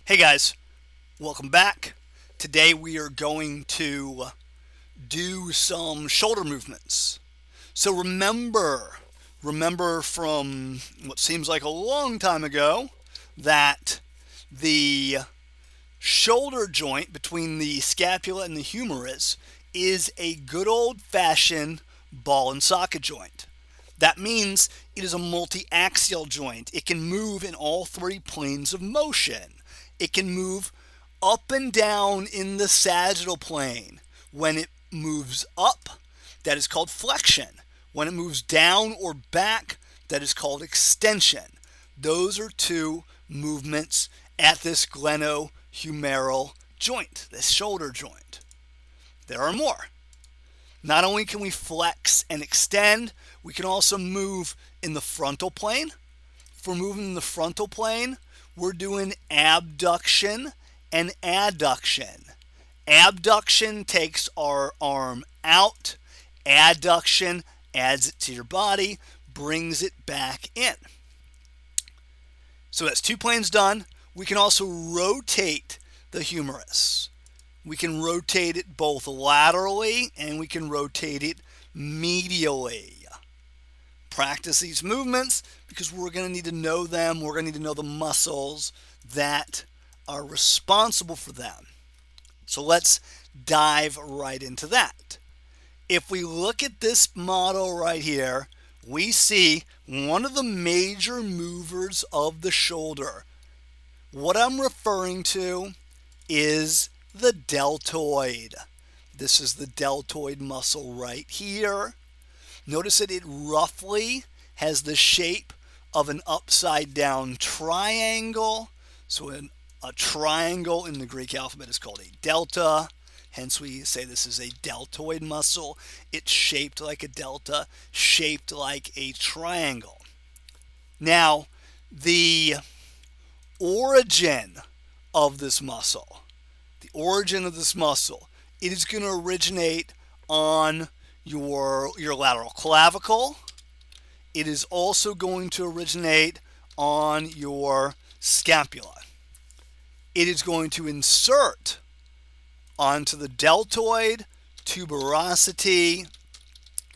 Hey guys, welcome back. Today we are going to do some shoulder movements. So remember from what seems like a long time ago that the shoulder joint between the scapula and the humerus is a good old-fashioned ball and socket joint. That means it is a multi-axial joint. It can move in all three planes of motion. It can move up and down in the sagittal plane. When it moves up, that is called flexion. When it moves down or back, that is called extension. Those are two movements at this glenohumeral joint, this shoulder joint. There are more. Not only can we flex and extend, we can also move in the frontal plane. If we're moving in the frontal plane, we're doing abduction and adduction. Abduction takes our arm out. Adduction adds it to your body, brings it back in. So that's two planes done. We can also rotate the humerus. We can rotate it both laterally and we can rotate it medially. Practice these movements because we're going to need to know them. We're going to need to know the muscles that are responsible for them. So let's dive right into that. If we look at this model right here, we see one of the major movers of the shoulder. What I'm referring to is the deltoid. This is the deltoid muscle right here. Notice that it roughly has the shape of an upside down triangle. So a triangle in the Greek alphabet is called a delta. Hence we say this is a deltoid muscle. It's shaped like a delta, shaped like a triangle. Now, the origin of this muscle, it is going to originate on your lateral clavicle. It is also going to originate on your scapula. It is going to insert onto the deltoid tuberosity,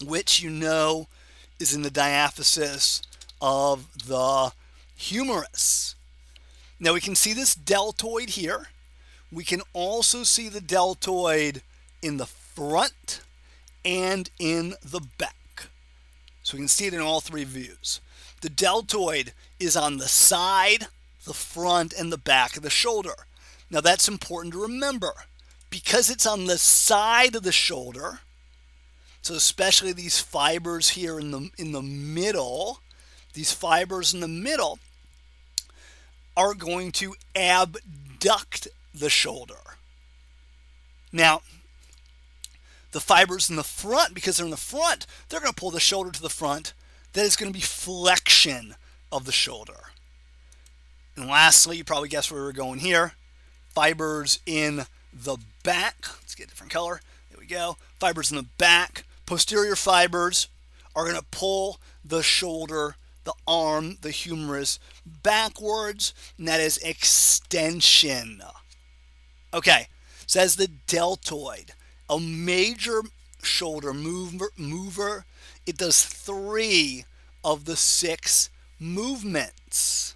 which you know is in the diaphysis of the humerus. Now we can see this deltoid here. We can also see the deltoid in the front and in the back. So we can see it in all three views. The deltoid is on the side, the front, and the back of the shoulder. Now that's important to remember. Because it's on the side of the shoulder, so especially these fibers here in the middle, these fibers in the middle are going to abduct the shoulder. Now, the fibers in the front, because they're in the front, they're going to pull the shoulder to the front. That is going to be flexion of the shoulder. And lastly, you probably guessed where we're going here. Fibers in the back. Let's get a different color. There we go. Fibers in the back. Posterior fibers are going to pull the shoulder, the arm, the humerus backwards, and that is extension. Okay, says the deltoid, a major shoulder mover. It does 3 of the 6 movements.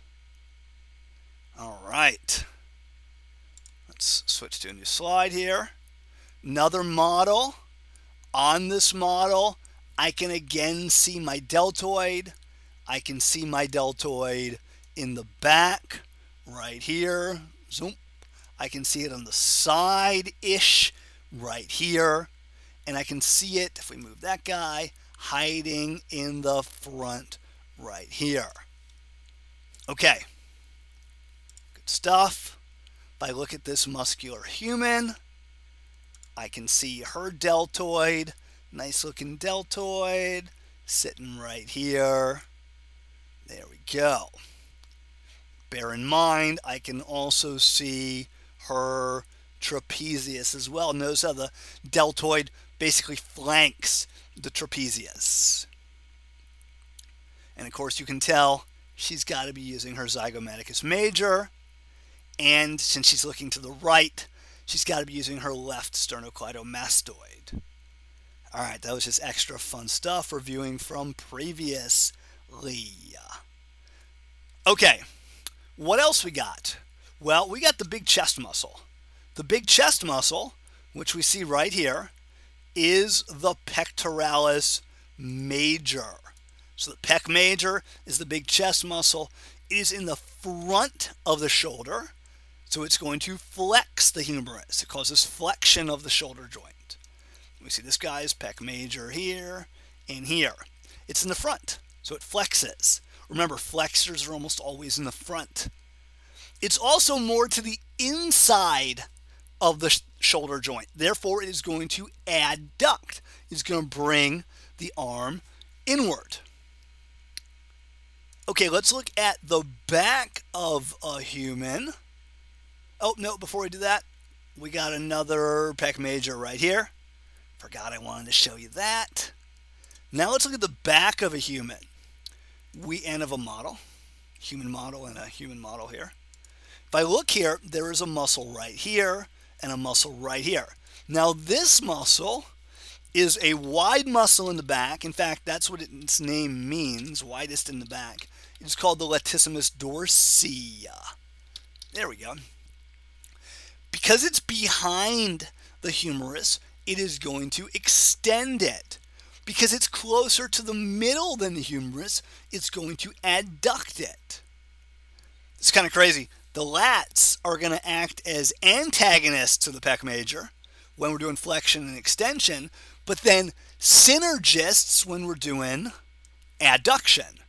All right. Let's switch to a new slide here. Another model. On this model, I can again see my deltoid. I can see my deltoid in the back right here. Zoom. I can see it on the side-ish right here. And I can see it, if we move that guy, hiding in the front right here. Okay. Good stuff. If I look at this muscular human, I can see her deltoid. Nice looking deltoid sitting right here. There we go. Bear in mind, I can also see her trapezius as well. Notice how the deltoid basically flanks the trapezius. And of course you can tell she's got to be using her zygomaticus major. And since she's looking to the right, she's got to be using her left sternocleidomastoid. All right, that was just extra fun stuff reviewing from previously. Okay, what else we got? Well, we got the big chest muscle. The big chest muscle, which we see right here, is the pectoralis major. So the pec major is the big chest muscle. It is in the front of the shoulder, so it's going to flex the humerus. It causes flexion of the shoulder joint. We see this guy's pec major here and here. It's in the front, so it flexes. Remember, flexors are almost always in the front. It's also more to the inside of the shoulder joint. Therefore, it is going to adduct. It's going to bring the arm inward. Okay, let's look at the back of a human. Oh, no, before we do that, we got another pec major right here. Forgot I wanted to show you that. Now let's look at the back of a human. And of a model. Human model and a human model here. If I look here, there is a muscle right here and a muscle right here. Now this muscle is a wide muscle in the back. In fact, that's what its name means, widest in the back. It's called the Latissimus dorsi. There we go. Because it's behind the humerus, it is going to extend it. Because it's closer to the middle than the humerus, it's going to adduct it. It's kind of crazy. The lats are going to act as antagonists to the pec major when we're doing flexion and extension, but then synergists when we're doing adduction.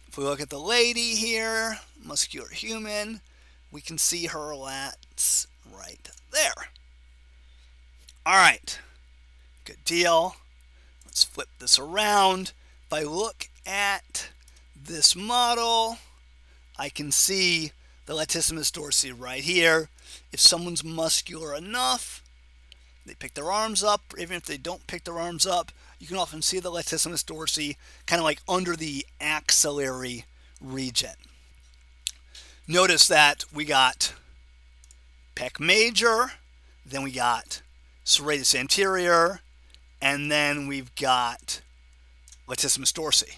If we look at the lady here, muscular human, we can see her lats right there. All right, good deal. Let's flip this around. If I look at this model, I can see the Latissimus dorsi right here. If someone's muscular enough, they pick their arms up. Even if they don't pick their arms up, you can often see the Latissimus dorsi kind of like under the axillary region. Notice that we got pec major, then we got serratus anterior, and then we've got Latissimus dorsi.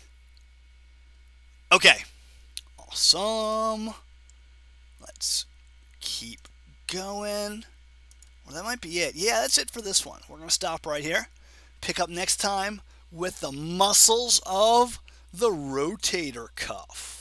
Okay, awesome. Let's keep going. Well, that might be it. Yeah, that's it for this one. We're going to stop right here. Pick up next time with the muscles of the rotator cuff.